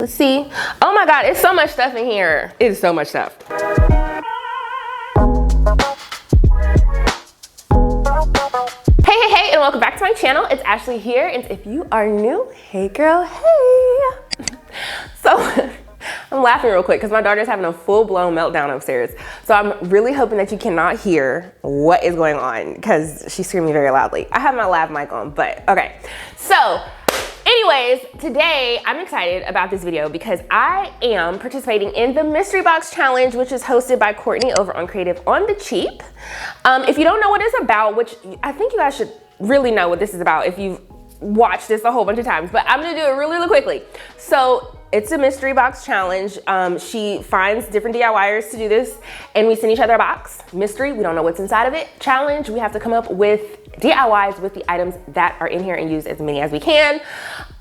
Let's see. Oh my God, it's so much stuff in here. It is so much stuff. Hey, and welcome back to my channel. It's Ashleigh here, and if you are new, hey girl, hey. So, I'm laughing real quick because my daughter's having a full-blown meltdown upstairs. So I'm really hoping that you cannot hear what is going on because she's screaming very loudly. I have my lav mic on, but okay. So, anyways, today I'm excited about this video because I am participating in the mystery box challenge, which is hosted by Courtney over on Creative on the Cheap. If you don't know what it's about, which I think you guys should really know what this is about if you've watched this a whole bunch of times, but I'm gonna do it really quickly. So it's a mystery box challenge. She finds different DIYers to do this, and we send each other a box. Mystery, we don't know what's inside of it. Challenge, we have to come up with DIYs with the items that are in here and use as many as we can.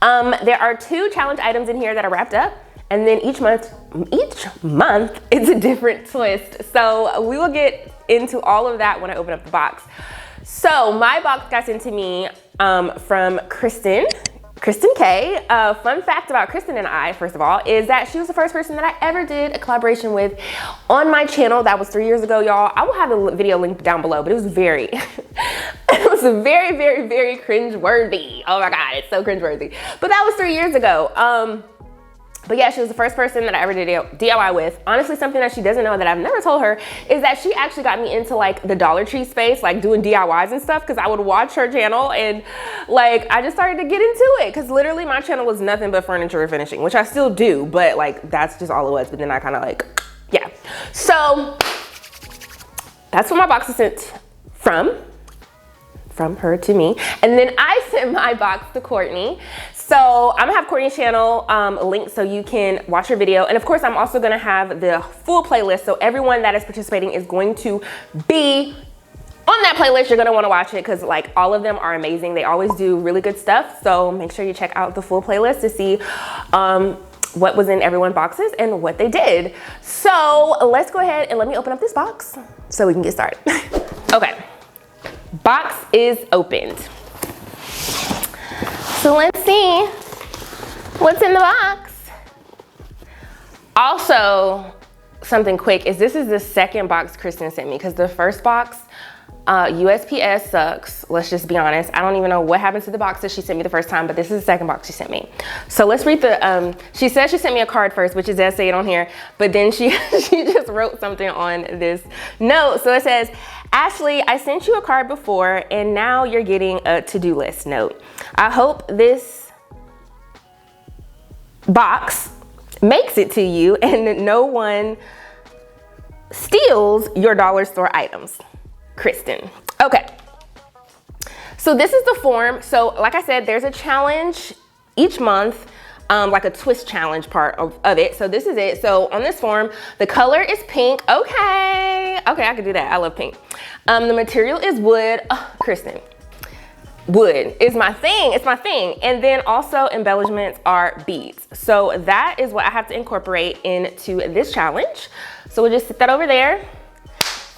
There are 2 challenge items in here that are wrapped up, and then each month is a different twist. So we will get into all of that when I open up the box. So my box got sent to me from Kristen K. Fun fact about Kristen and I, first of all, is that she was the first person that I ever did a collaboration with on my channel. That was 3 years ago, y'all. I will have the video linked down below, but it was very cringe-worthy. Oh my God, it's so cringe-worthy. But that was 3 years ago. But yeah, she was the first person that I ever did DIY with. Honestly, something that she doesn't know that I've never told her is that she actually got me into like the Dollar Tree space, like doing DIYs and stuff, because I would watch her channel and like I just started to get into it because literally my channel was nothing but furniture finishing, which I still do, but like that's just all it was. But then I kind of like, yeah. So that's what my box is sent from her to me. And then I sent my box to Courtney. So I'm gonna have Courtney's channel linked so you can watch her video. And of course, I'm also gonna have the full playlist. So everyone that is participating is going to be on that playlist. You're gonna wanna watch it because like all of them are amazing. They always do really good stuff. So make sure you check out the full playlist to see what was in everyone's boxes and what they did. So let's go ahead and let me open up this box so we can get started. Okay, box is opened. So let's see what's in the box. Also, something quick is this is the second box Kristen sent me because the first box, USPS sucks. Let's just be honest. I don't even know what happened to the box that she sent me the first time, but this is the second box she sent me. So let's read the, she said she sent me a card first, which it does say it on here, but then she just wrote something on this note. So it says, Ashleigh, I sent you a card before and now you're getting a to-do list note. I hope this box makes it to you and no one steals your dollar store items. Kristen. Okay. So this is the form. So like I said, there's a challenge each month, like a twist challenge part of it. So this is it. So on this form, the color is pink. Okay, I can do that. I love pink. The material is wood. Oh, Kristen, wood is my thing. It's my thing. And then also embellishments are beads. So that is what I have to incorporate into this challenge. So we'll just sit that over there.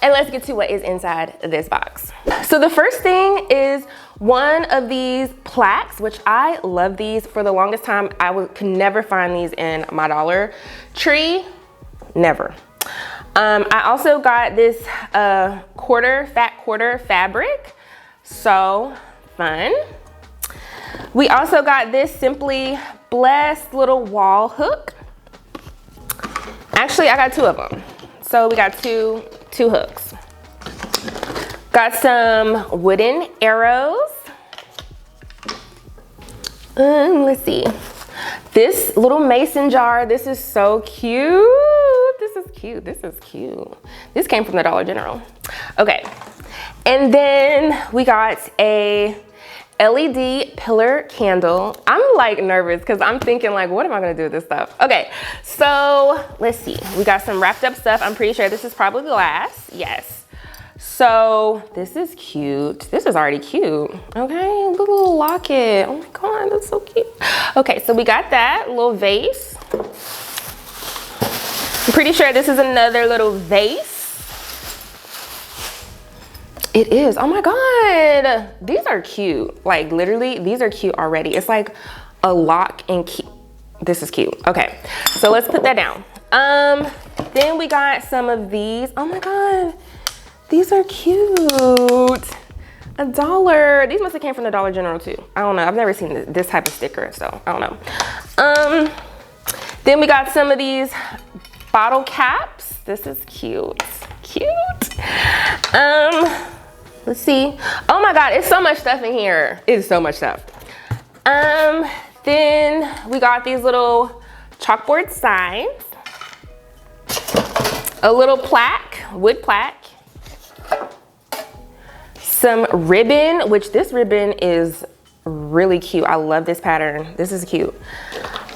And let's get to what is inside this box. So the first thing is one of these plaques, which I love these. For the longest time, could never find these in my Dollar Tree, never. I also got this fat quarter fabric, so fun. We also got this Simply Blessed little wall hook. Actually, I got 2 of them. So we got two hooks. Got some wooden arrows. Let's see. This little mason jar, this is so cute. This is cute, this is cute. This came from the Dollar General. Okay, and then we got a LED pillar candle. I'm like nervous because I'm thinking like, what am I gonna do with this stuff? Okay, so let's see. We got some wrapped up stuff. I'm pretty sure this is probably glass. Yes. So this is cute. This is already cute. Okay, little locket. Oh my God, that's so cute. Okay, so we got that little vase. I'm pretty sure this is another little vase. It is. Oh my God. These are cute. Like literally, these are cute already. It's like a lock and key. This is cute. Okay, so let's put that down. Then we got some of these. Oh my God, these are cute. $1. These must have came from the Dollar General too. I don't know. I've never seen this type of sticker, so I don't know. Then we got some of these bottle caps. This is cute. Cute. Let's see. Oh my God, it's so much stuff in here. It's so much stuff. Then we got these little chalkboard signs. A little plaque, wood plaque. Some ribbon, which this ribbon is really cute. I love this pattern. This is cute.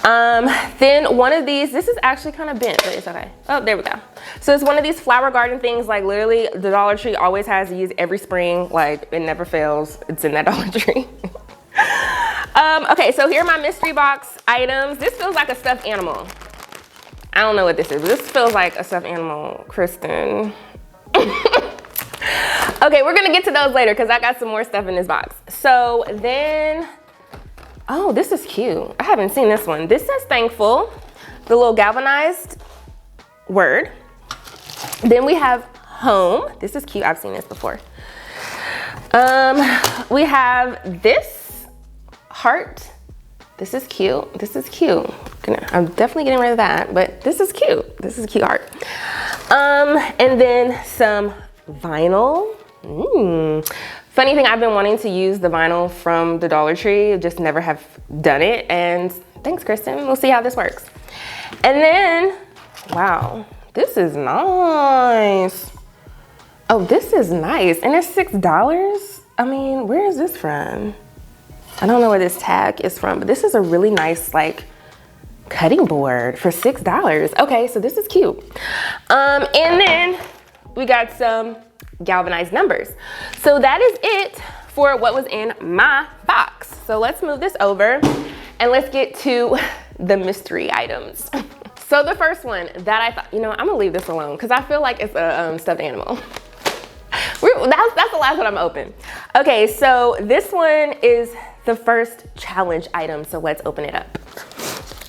Then one of these, this is actually kind of bent, but it's okay. Oh, there we go. So it's one of these flower garden things, like literally the Dollar Tree always has these every spring, like it never fails. It's in that Dollar Tree. Okay, so here are my mystery box items. This feels like a stuffed animal. I don't know what this is, but this feels like a stuffed animal, Kristen. Okay, we're gonna get to those later because I got some more stuff in this box. So then, oh, this is cute. I haven't seen this one. This says thankful, the little galvanized word. Then we have home. This is cute. I've seen this before. We have this heart. This is cute. This is cute. I'm definitely getting rid of that, but this is cute. This is a cute heart. And then some vinyl. Funny thing, I've been wanting to use the vinyl from the Dollar Tree, just never have done it. And thanks, Kristen. We'll see how this works. And then, wow, this is nice. Oh, this is nice. And it's $6. I mean, where is this from? I don't know where this tag is from, but this is a really nice, like, cutting board for $6. Okay, so this is cute. And then we got some galvanized numbers. So that is it for what was in my box. So let's move this over and let's get to the mystery items. So the first one that I thought, you know, I'm gonna leave this alone because I feel like it's a stuffed animal. That's the last one I'm open. Okay, so this one is the first challenge item. So let's open it up.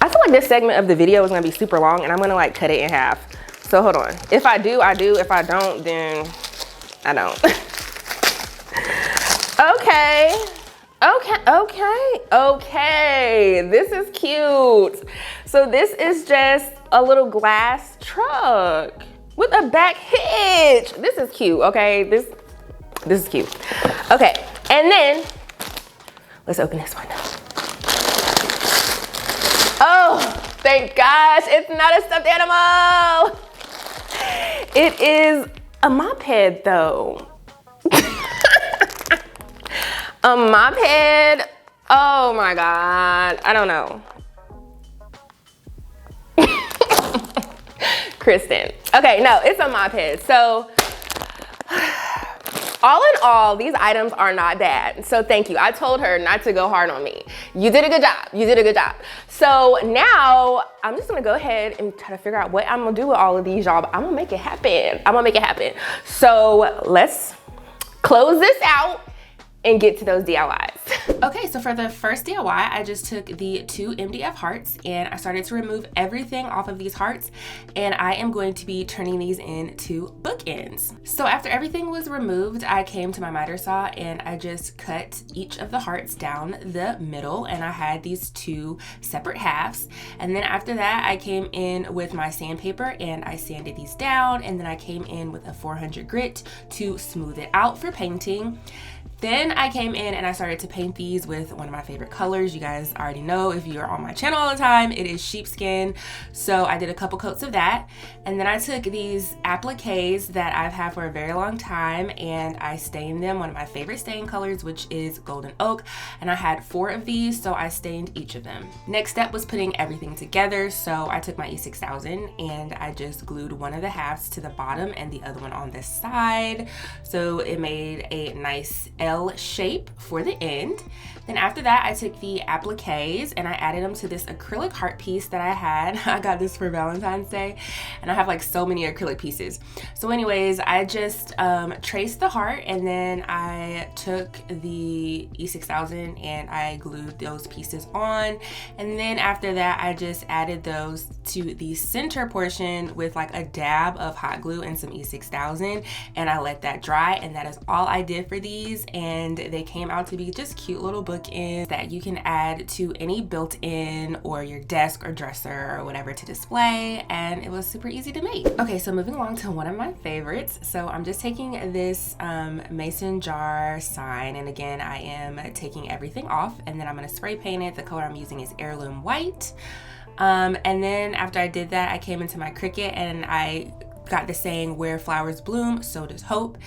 I feel like this segment of the video is gonna be super long and I'm gonna like cut it in half. So hold on. If I do, I do. If I don't, then I don't. Okay. This is cute. So this is just a little glass truck with a back hitch. This is cute, okay? This is cute. Okay, and then let's open this one. Oh, thank gosh, it's not a stuffed animal. It is a Mop Head though. A Mop Head. Oh my God, I don't know. Kristen. Okay, no, it's a Mop Head. So all in all, these items are not bad. So thank you. I told her not to go hard on me. You did a good job. You did a good job. So now I'm just gonna go ahead and try to figure out what I'm gonna do with all of these, y'all. I'm gonna make it happen. I'm gonna make it happen. So let's close this out and get to those DIYs. Okay, so for the first DIY, I just took the 2 MDF hearts and I started to remove everything off of these hearts, and I am going to be turning these into bookends. So after everything was removed, I came to my miter saw and I just cut each of the hearts down the middle, and I had these 2 separate halves. And then after that, I came in with my sandpaper and I sanded these down, and then I came in with a 400 grit to smooth it out for painting. Then I came in and I started to paint these with one of my favorite colors. You guys already know, if you're on my channel all the time, it is sheepskin. So I did a couple coats of that. And then I took these appliques that I've had for a very long time and I stained them one of my favorite stain colors, which is golden oak. And I had 4 of these, so I stained each of them. Next step was putting everything together. So I took my E6000 and I just glued one of the halves to the bottom and the other one on this side. So it made a nice L shape for the end. Then after that, I took the appliques and I added them to this acrylic heart piece that I had. I got this for Valentine's Day, and I have like so many acrylic pieces. So anyways, I just traced the heart, and then I took the E6000 and I glued those pieces on. And then after that, I just added those to the center portion with like a dab of hot glue and some E6000, and I let that dry, and that is all I did for these. And they came out to be just cute little bookends that you can add to any built-in or your desk or dresser or whatever to display, and it was super easy to make. Okay, so moving along to one of my favorites. So I'm just taking this mason jar sign, and again, I am taking everything off, and then I'm gonna spray paint it. The color I'm using is Heirloom White. And then after I did that, I came into my Cricut and I got the saying, where flowers bloom, so does hope.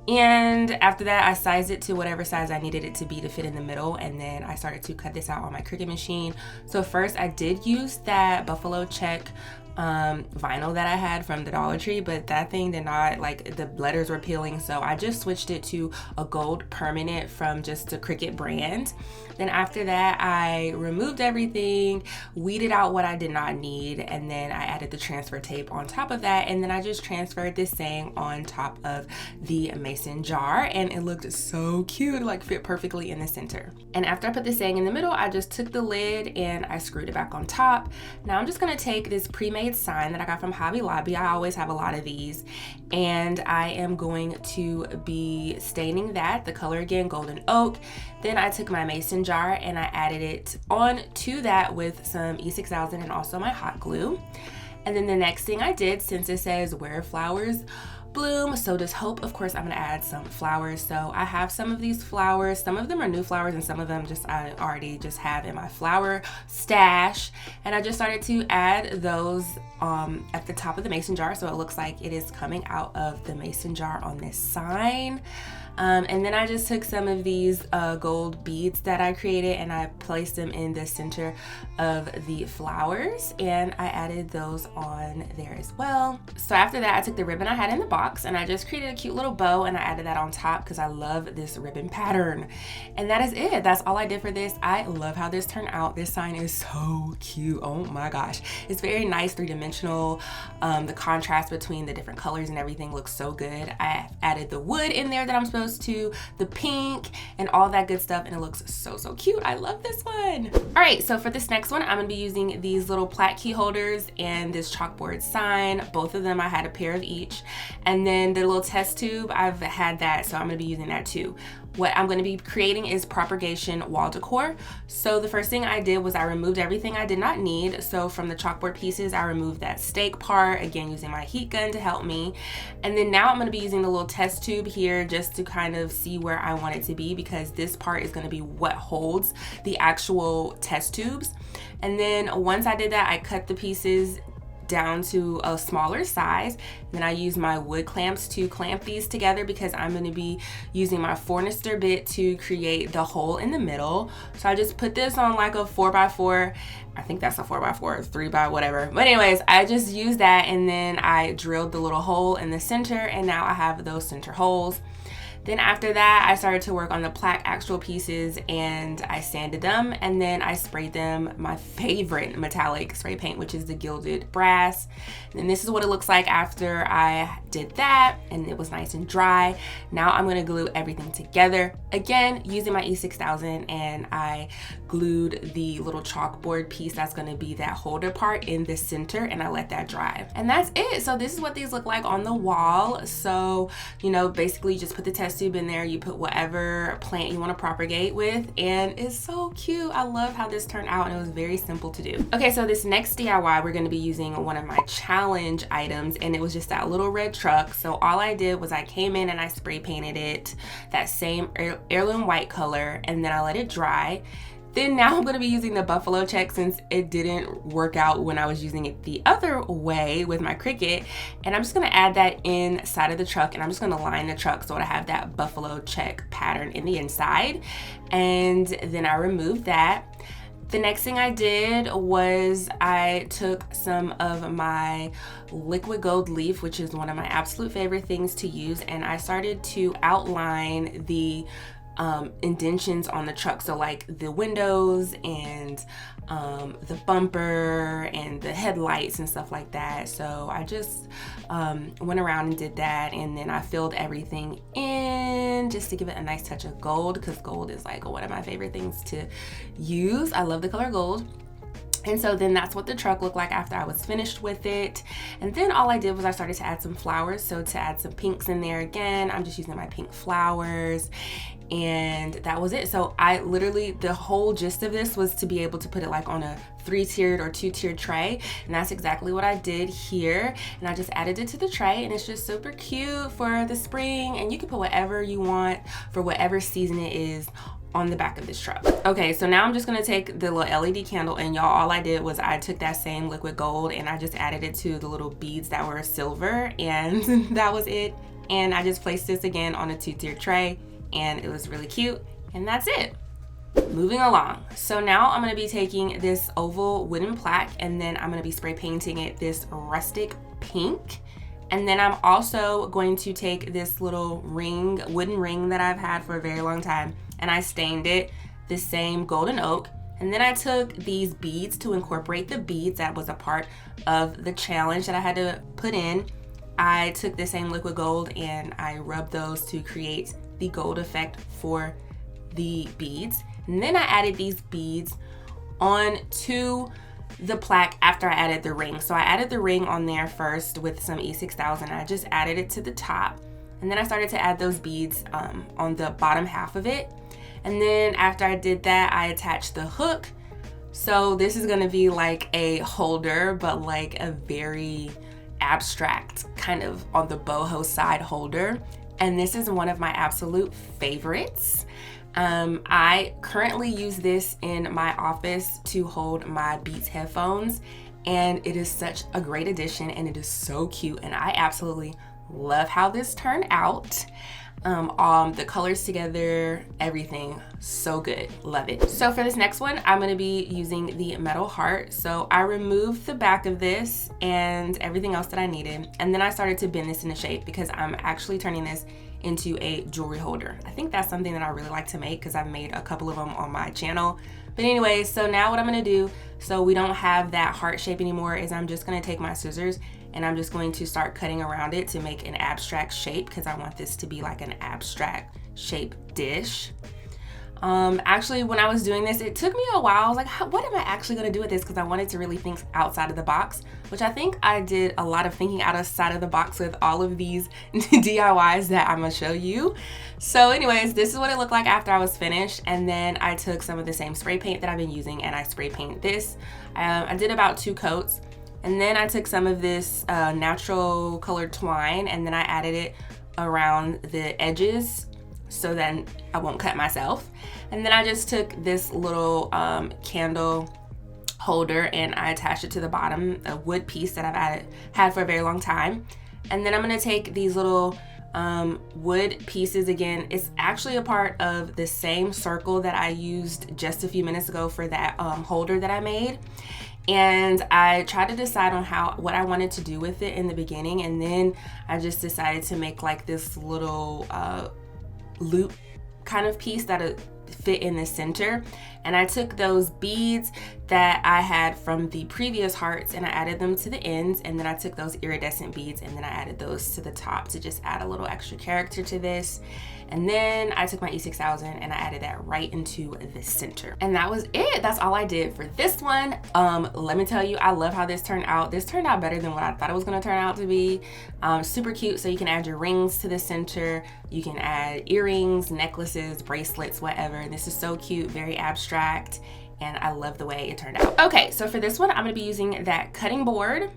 And after that, I sized it to whatever size I needed it to be to fit in the middle, and then I started to cut this out on my Cricut machine. So first I did use that buffalo check vinyl that I had from the Dollar Tree, but that thing did not, like, the letters were peeling, so I just switched it to a gold permanent from just the Cricut brand. Then after that, I removed everything, weeded out what I did not need, and then I added the transfer tape on top of that, and then I just transferred this saying on top of the mason jar, and it looked so cute. It like fit perfectly in the center. And after I put the saying in the middle, I just took the lid and I screwed it back on top. Now I'm just gonna take this pre-made sign that I got from Hobby Lobby. I always have a lot of these, and I am going to be staining that, the color again, golden oak. Then I took my mason jar and I added it on to that with some E6000 and also my hot glue. And then the next thing I did, since it says where flowers bloom, so does hope, of course I'm gonna add some flowers. So I have some of these flowers, some of them are new flowers and some of them just I already just have in my flower stash, and I just started to add those at the top of the mason jar, so it looks like it is coming out of the mason jar on this sign. And then I just took some of these gold beads that I created and I placed them in the center of the flowers, and I added those on there as well. So after that, I took the ribbon I had in the box and I just created a cute little bow and I added that on top because I love this ribbon pattern. And that is it. That's all I did for this. I love how this turned out. This sign is so cute. Oh my gosh. It's very nice, three-dimensional. The contrast between the different colors and everything looks so good. I added the wood in there that I'm supposed to, the pink and all that good stuff, and it looks so cute. I love this one. All right, so for this next one, I'm gonna be using these little plaque key holders and this chalkboard sign. Both of them, I had a pair of each, and then the little test tube, I've had that, so I'm gonna be using that too. What I'm gonna be creating is Propagation wall decor. So the first thing I did was I removed everything I did not need. So from the chalkboard pieces, I removed that stake part, again using my heat gun to help me. And then now I'm gonna be using the little test tube here just to kind of see where I want it to be, because this part is gonna be what holds the actual test tubes. And then once I did that, I cut the pieces down to a smaller size. Then I use my wood clamps to clamp these together because I'm going to be using my Fornister bit to create the hole in the middle. So I just put this on like a 4x4. I think that's a 4x4, 3x whatever. But anyways, I just used that and then I drilled the little hole in the center, and now I have those center holes. Then after that, I started to work on the plaque actual pieces and I sanded them, and then I sprayed them my favorite metallic spray paint, which is the gilded brass. And this is what it looks like after I did that, and it was nice and dry. Now I'm gonna glue everything together. Again, using my E6000, and I glued the little chalkboard piece that's gonna be that holder part in the center, and I let that dry. And that's it. So this is what these look like on the wall. So, you know, basically you just put the test tube in there, you put whatever plant you want to propagate with, and it's so cute. I love how this turned out, and it was very simple to do. Okay, so this next DIY, we're going to be using one of my challenge items, and it was just that little red truck. So all I did was I came in and I spray painted it that same heirloom white color, and then I let it dry. Then now I'm gonna be using the buffalo check since it didn't work out when I was using it the other way with my Cricut. And I'm just gonna add that inside of the truck, and I'm just gonna line the truck so I have that buffalo check pattern in the inside. And then I removed that. The next thing I did was I took some of my liquid gold leaf, which is one of my absolute favorite things to use, and I started to outline the indentions on the truck. So like the windows and the bumper and the headlights and stuff like that. So I just went around and did that, and then I filled everything in just to give it a nice touch of gold, because gold is like one of my favorite things to use. I love the color gold. And so then that's what the truck looked like after I was finished with it. And then all I did was I started to add some flowers. So to add some pinks in there again, I'm just using my pink flowers. And that was it. So I literally, the whole gist of this was to be able to put it like on a 3-tiered or 2-tiered tray. And that's exactly what I did here. And I just added it to the tray, and it's just super cute for the spring. And you can put whatever you want for whatever season it is on the back of this truck. Okay, so now I'm just gonna take the little LED candle, and y'all, all I did was I took that same liquid gold and I just added it to the little beads that were silver, and that was it. And I just placed this again on a 2-tiered tray, and it was really cute, and that's it. Moving along. So now I'm gonna be taking this oval wooden plaque, and then I'm gonna be spray painting it this rustic pink. And then I'm also going to take this little ring, wooden ring that I've had for a very long time, and I stained it the same golden oak. And then I took these beads to incorporate the beads that was a part of the challenge that I had to put in. I took the same liquid gold and I rubbed those to create the gold effect for the beads. And then I added these beads onto the plaque after I added the ring. So I added the ring on there first with some E6000. I just added it to the top, and then I started to add those beads on the bottom half of it. And then after I did that, I attached the hook. So this is gonna be like a holder, but like a very abstract kind of on the boho side holder. And this is one of my absolute favorites. I currently use this in my office to hold my Beats headphones, and it is such a great addition, and it is so cute, and I absolutely love how this turned out. The colors together, everything, so good, love it. So for this next one, I'm gonna be using the metal heart. So I removed the back of this and everything else that I needed, and then I started to bend this into shape because I'm actually turning this into a jewelry holder. I think that's something that I really like to make because I've made a couple of them on my channel. But anyways, so now what I'm gonna do, so we don't have that heart shape anymore, is I'm just gonna take my scissors and I'm just going to start cutting around it to make an abstract shape, because I want this to be like an abstract shape dish. Actually, when I was doing this, it took me a while. I was like, what am I actually gonna do with this? Because I wanted to really think outside of the box, which I think I did a lot of thinking outside of the box with all of these DIYs that I'm gonna show you. So anyways, this is what it looked like after I was finished. And then I took some of the same spray paint that I've been using and I spray painted this. I did about 2 coats. And then I took some of this natural colored twine, and then I added it around the edges so then I won't cut myself. And then I just took this little candle holder and I attached it to the bottom, a wood piece that I've had for a very long time. And then I'm gonna take these little wood pieces again. It's actually a part of the same circle that I used just a few minutes ago for that holder that I made. And I tried to decide on what I wanted to do with it in the beginning, and then I just decided to make like this little loop kind of piece that fit in the center. And I took those beads that I had from the previous hearts and I added them to the ends, and then I took those iridescent beads and then I added those to the top to just add a little extra character to this. And then I took my E6000 and I added that right into the center. And that was it. That's all I did for this one. Let me tell you, I love how this turned out. This turned out better than what I thought it was gonna turn out to be. Super cute. So you can add your rings to the center. You can add earrings, necklaces, bracelets, whatever. And this is so cute, very abstract. And I love the way it turned out. Okay, so for this one, I'm gonna be using that cutting board.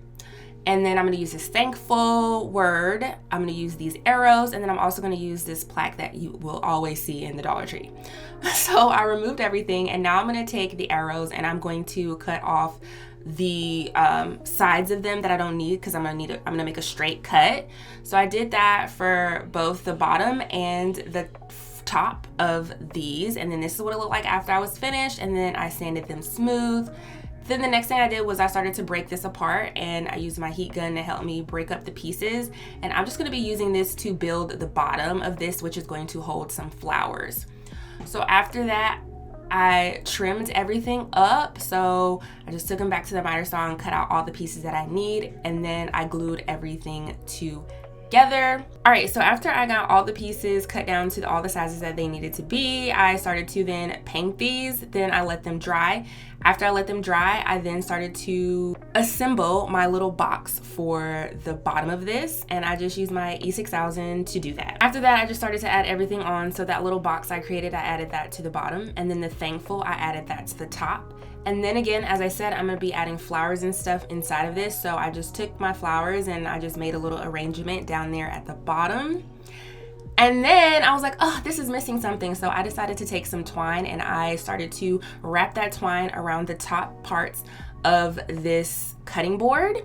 And then I'm gonna use this thankful word. I'm gonna use these arrows, and then I'm also gonna use this plaque that you will always see in the Dollar Tree. So I removed everything, and now I'm gonna take the arrows and I'm going to cut off the sides of them that I don't need, because I'm gonna make a straight cut. So I did that for both the bottom and the top of these, and then this is what it looked like after I was finished, and then I sanded them smooth. Then the next thing I did was I started to break this apart, and I used my heat gun to help me break up the pieces. And I'm just gonna be using this to build the bottom of this, which is going to hold some flowers. So after that, I trimmed everything up. So I just took them back to the miter saw and cut out all the pieces that I need, and then I glued everything together. All right, so after I got all the pieces cut down to all the sizes that they needed to be, I started to then paint these. Then I let them dry. After I let them dry, I then started to assemble my little box for the bottom of this, and I just used my E6000 to do that. After that, I just started to add everything on. So that little box I created, I added that to the bottom, and then the thankful, I added that to the top. And then again, as I said, I'm gonna be adding flowers and stuff inside of this. So I just took my flowers and I just made a little arrangement down there at the bottom. And then I was like, oh, this is missing something. So I decided to take some twine and I started to wrap that twine around the top parts of this cutting board.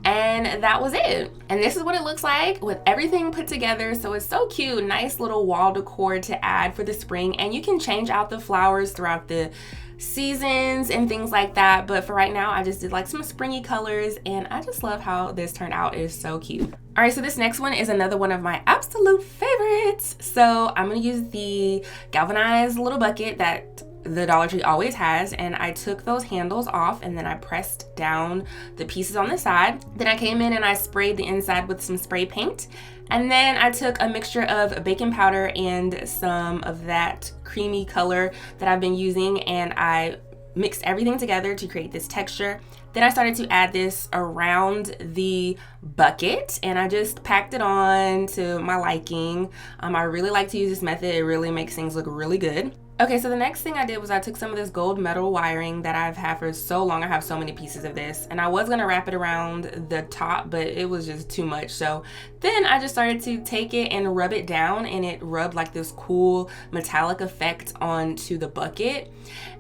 And that was it. And this is what it looks like with everything put together. So it's so cute, nice little wall decor to add for the spring. And you can change out the flowers throughout the seasons and things like that, but for right now I just did like some springy colors, and I just love how this turned out. It's so cute. All right, so this next one is another one of my absolute favorites. So I'm gonna use the galvanized little bucket that the Dollar Tree always has, and I took those handles off and then I pressed down the pieces on the side. Then I came in and I sprayed the inside with some spray paint, and then I took a mixture of baking powder and some of that creamy color that I've been using, and I mixed everything together to create this texture. Then I started to add this around the bucket, and I just packed it on to my liking. I really like to use this method. It really makes things look really good. Okay, so the next thing I did was I took some of this gold metal wiring that I've had for so long. I have so many pieces of this, and I was gonna wrap it around the top, but it was just too much. So then I just started to take it and rub it down, and it rubbed like this cool metallic effect onto the bucket.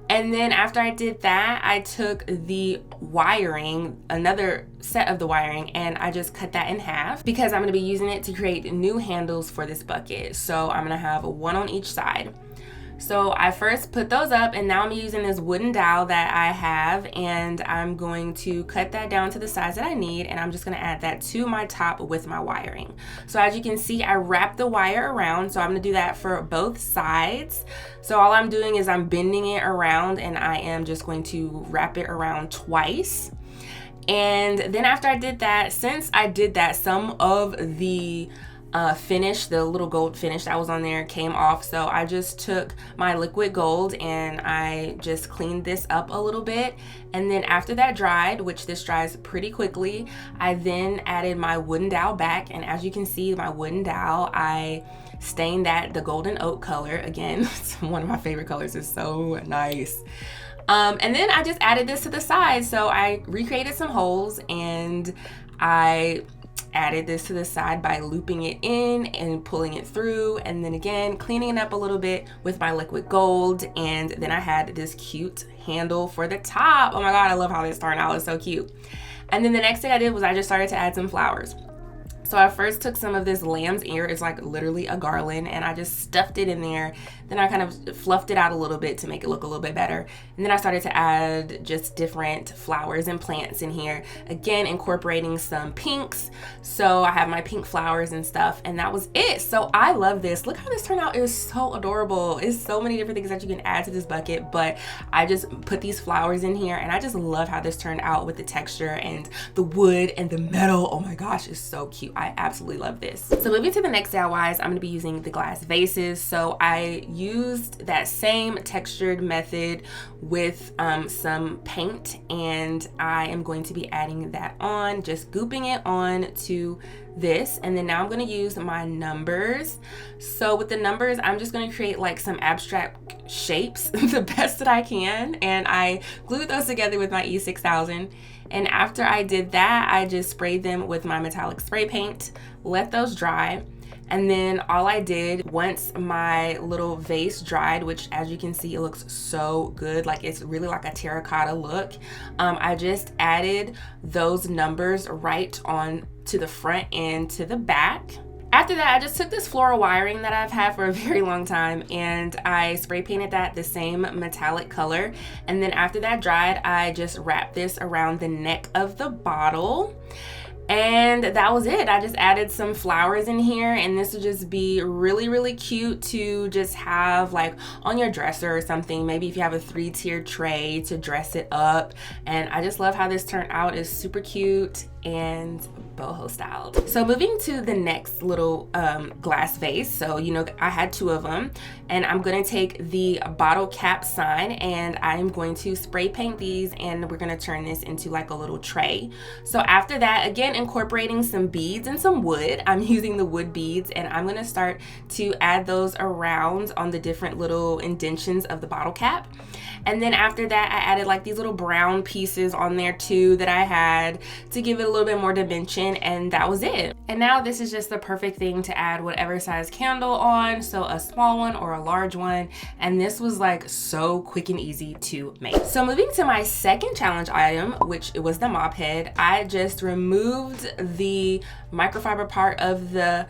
And then after I did that, I took the wiring, another set of the wiring, and I just cut that in half because I'm gonna be using it to create new handles for this bucket. So I'm gonna have one on each side. So I first put those up, and now I'm using this wooden dowel that I have, and I'm going to cut that down to the size that I need, and I'm just gonna add that to my top with my wiring. So as you can see, I wrapped the wire around, so I'm gonna do that for both sides. So all I'm doing is I'm bending it around, and I am just going to wrap it around twice. And then after I did that, since I did that, some of the finish, the little gold finish that was on there, came off. So I just took my liquid gold and I just cleaned this up a little bit. And then after that dried, which this dries pretty quickly, I then added my wooden dowel back. And as you can see, my wooden dowel, I stained that the golden oak color. Again, it's one of my favorite colors. It's so nice. And then I just added this to the side. So I recreated some holes and I added this to the side by looping it in and pulling it through, and then again cleaning it up a little bit with my liquid gold. And then I had this cute handle for the top. Oh my god, I love how this turned out. It's so cute. And then the next thing I did was I just started to add some flowers. So I first took some of this lamb's ear, it's like literally a garland, and I just stuffed it in there. Then I kind of fluffed it out a little bit to make it look a little bit better. And then I started to add just different flowers and plants in here. Again, incorporating some pinks. So I have my pink flowers and stuff, and that was it. So I love this. Look how this turned out. It was so adorable. It's so many different things that you can add to this bucket, but I just put these flowers in here, and I just love how this turned out with the texture and the wood and the metal. Oh my gosh, it's so cute. I absolutely love this. So moving to the next DIYs, I'm gonna be using the glass vases. So I used that same textured method with some paint, and I am going to be adding that on, just gooping it on to this. And then now I'm going to use my numbers. So with the numbers, I'm just going to create like some abstract shapes the best that I can, and I glued those together with my E6000. And after I did that, I just sprayed them with my metallic spray paint, let those dry. And then all I did, once my little vase dried, which as you can see, it looks so good, like it's really like a terracotta look, I just added those numbers right on to the front and to the back. After that, I just took this floral wiring that I've had for a very long time, and I spray painted that the same metallic color. And then after that dried, I just wrapped this around the neck of the bottle. And that was it. I just added some flowers in here, and this would just be really, really cute to just have like on your dresser or something. Maybe if you have a 3-tier tray to dress it up. And I just love how this turned out. It's super cute and boho styled. So moving to the next little glass vase. So, you know, I had 2 of them, and I'm gonna take the bottle cap sign and I'm going to spray paint these, and we're gonna turn this into like a little tray. So after that, again, incorporating some beads and some wood. I'm using the wood beads, and I'm gonna start to add those around on the different little indentions of the bottle cap. And then after that, I added like these little brown pieces on there too that I had to give it a little bit more dimension, and that was it. And now this is just the perfect thing to add whatever size candle on, so a small one or a large one, and this was like so quick and easy to make. So moving to my second challenge item, which it was the mop head, I just removed the microfiber part of the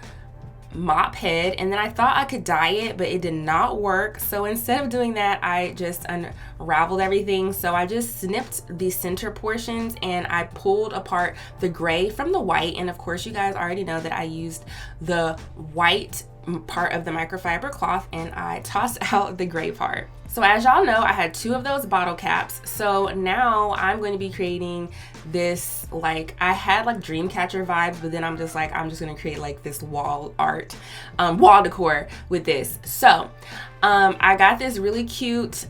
mop head, and then I thought I could dye it, but it did not work. So instead of doing that, I just unraveled everything. So I just snipped the center portions and I pulled apart the gray from the white. And of course, you guys already know that I used the white part of the microfiber cloth and I tossed out the gray part. So as y'all know, I had 2 of those bottle caps. So now I'm going to be creating this, like, I had like dream catcher vibes, but then I'm just gonna create like this wall art, wall decor with this. So I got this really cute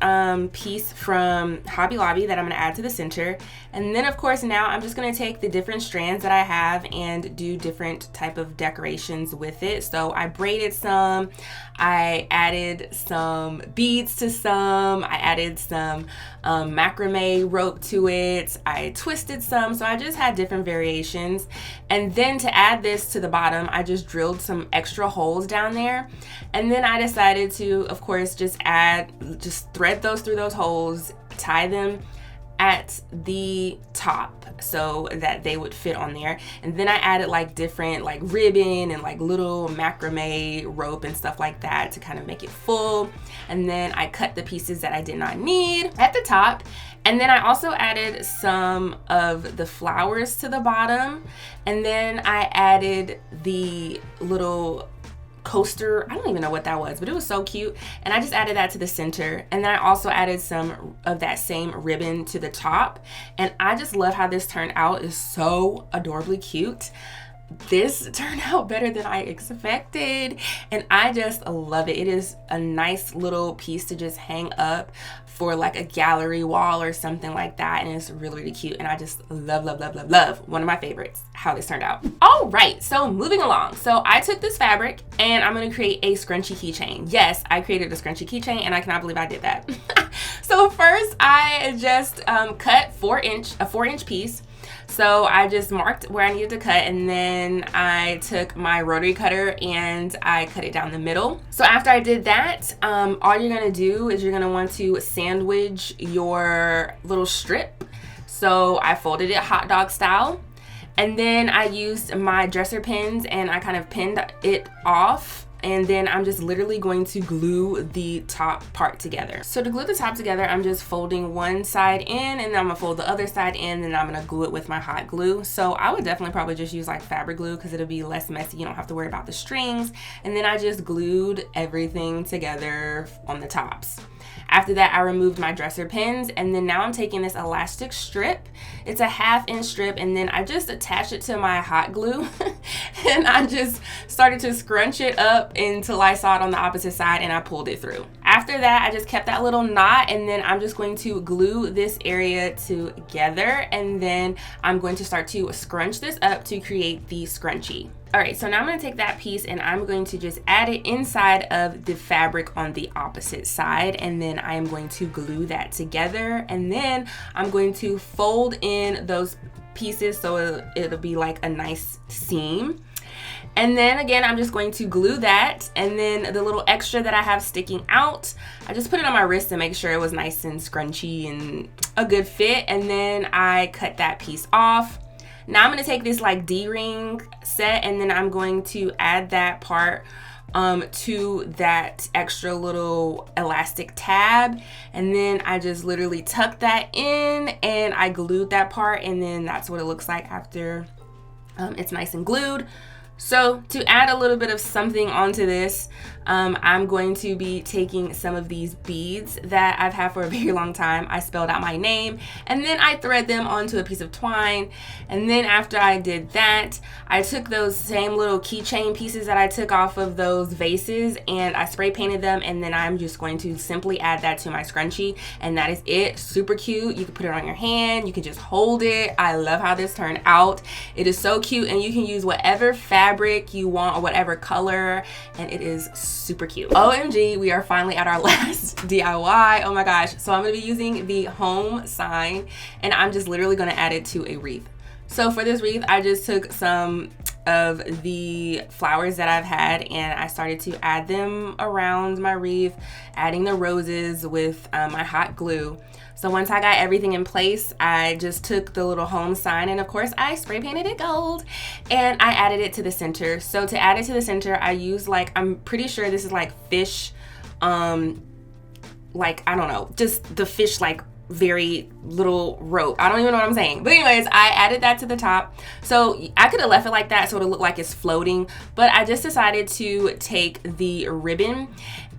piece from Hobby Lobby that I'm gonna add to the center. And then of course now I'm just gonna take the different strands that I have and do different type of decorations with it. So I braided some, I added some beads to some, I added some macrame rope to it, I twisted some, so I just had different variations. And then to add this to the bottom, I just drilled some extra holes down there. And then I decided to, of course, just thread those through those holes, tie them at the top so that they would fit on there. And then I added like different like ribbon and like little macrame rope and stuff like that to kind of make it full. And then I cut the pieces that I did not need at the top. And then I also added some of the flowers to the bottom. And then I added the little coaster, I don't even know what that was, but it was so cute, and I just added that to the center. And then I also added some of that same ribbon to the top, and I just love how this turned out. It's so adorably cute. This turned out better than I expected, and I just love it. It is a nice little piece to just hang up for like a gallery wall or something like that, and it's really, really cute. And I just love, love, love, love, love. One of my favorites, how this turned out. All right, so moving along. So I took this fabric and I'm gonna create a scrunchy keychain. Yes, I created a scrunchy keychain, and I cannot believe I did that. So first I just cut a 4-inch piece. So I just marked where I needed to cut, and then I took my rotary cutter and I cut it down the middle. So after I did that, all you're gonna do is you're gonna want to sandwich your little strip. So I folded it hot dog style, and then I used my dresser pins and I kind of pinned it off. And then I'm just literally going to glue the top part together. So to glue the top together, I'm just folding one side in, and then I'm gonna fold the other side in, and I'm gonna glue it with my hot glue. So I would definitely probably just use like fabric glue because it'll be less messy. You don't have to worry about the strings. And then I just glued everything together on the tops. After that, I removed my dresser pins, and then now I'm taking this elastic strip. It's a 1/2-inch strip, and then I just attached it to my hot glue and I just started to scrunch it up until I saw it on the opposite side, and I pulled it through. After that, I just kept that little knot, and then I'm just going to glue this area together, and then I'm going to start to scrunch this up to create the scrunchie. All right, so now I'm gonna take that piece and I'm going to just add it inside of the fabric on the opposite side, and then I am going to glue that together, and then I'm going to fold in those pieces so it'll be like a nice seam. And then again, I'm just going to glue that, and then the little extra that I have sticking out, I just put it on my wrist to make sure it was nice and scrunchy and a good fit, and then I cut that piece off. Now I'm gonna take this like D-ring set, and then I'm going to add that part to that extra little elastic tab, and then I just literally tuck that in and I glued that part, and then that's what it looks like after It's nice and glued. So to add a little bit of something onto this, I'm going to be taking some of these beads that I've had for a very long time. I spelled out my name and then I thread them onto a piece of twine. And then after I did that, I took those same little keychain pieces that I took off of those vases and I spray painted them, and then I'm just going to simply add that to my scrunchie, and that is it. Super cute. You can put it on your hand, you can just hold it. I love how this turned out. It is so cute, and you can use whatever fabric you want or whatever color, and it is super cute. OMG, we are finally at our last DIY. Oh my gosh. So I'm gonna be using the home sign, and I'm just literally gonna add it to a wreath. So for this wreath, I just took some of the flowers that I've had and I started to add them around my wreath, adding the roses with my hot glue. So once I got everything in place, I just took the little home sign and of course I spray painted it gold and I added it to the center. So to add it to the center, I used I'm pretty sure this is like fish, like, I don't know, just the fish very little rope. I don't even know what I'm saying. But anyways, I added that to the top. So I could have left it like that so it'll look like it's floating, but I just decided to take the ribbon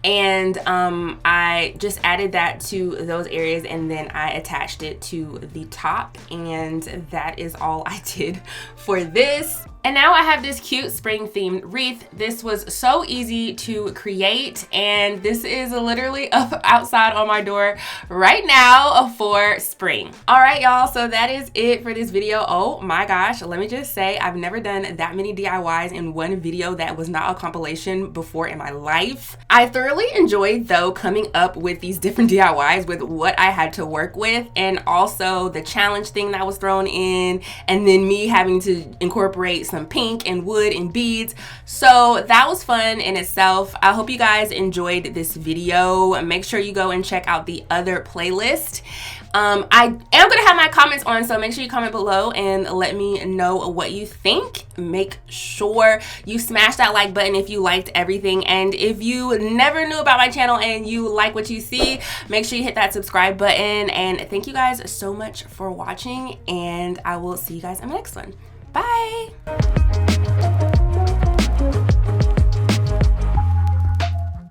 and I just added that to those areas and then I attached it to the top, and that is all I did for this. And now I have this cute spring themed wreath. This was so easy to create, and this is literally up outside on my door right now for spring. All right, y'all, so that is it for this video. Oh my gosh, let me just say, I've never done that many DIYs in one video that was not a compilation before in my life. I thoroughly enjoyed though coming up with these different DIYs with what I had to work with, and also the challenge thing that was thrown in, and then me having to incorporate some pink and wood and beads. So that was fun in itself. I hope you guys enjoyed this video. Make sure you go and check out the other playlist. I am gonna have my comments on, so make sure you comment below and let me know what you think. Make sure you smash that like button if you liked everything, and if you never knew about my channel and you like what you see, make sure you hit that subscribe button. And thank you guys so much for watching, and I will see you guys in the next one. Bye.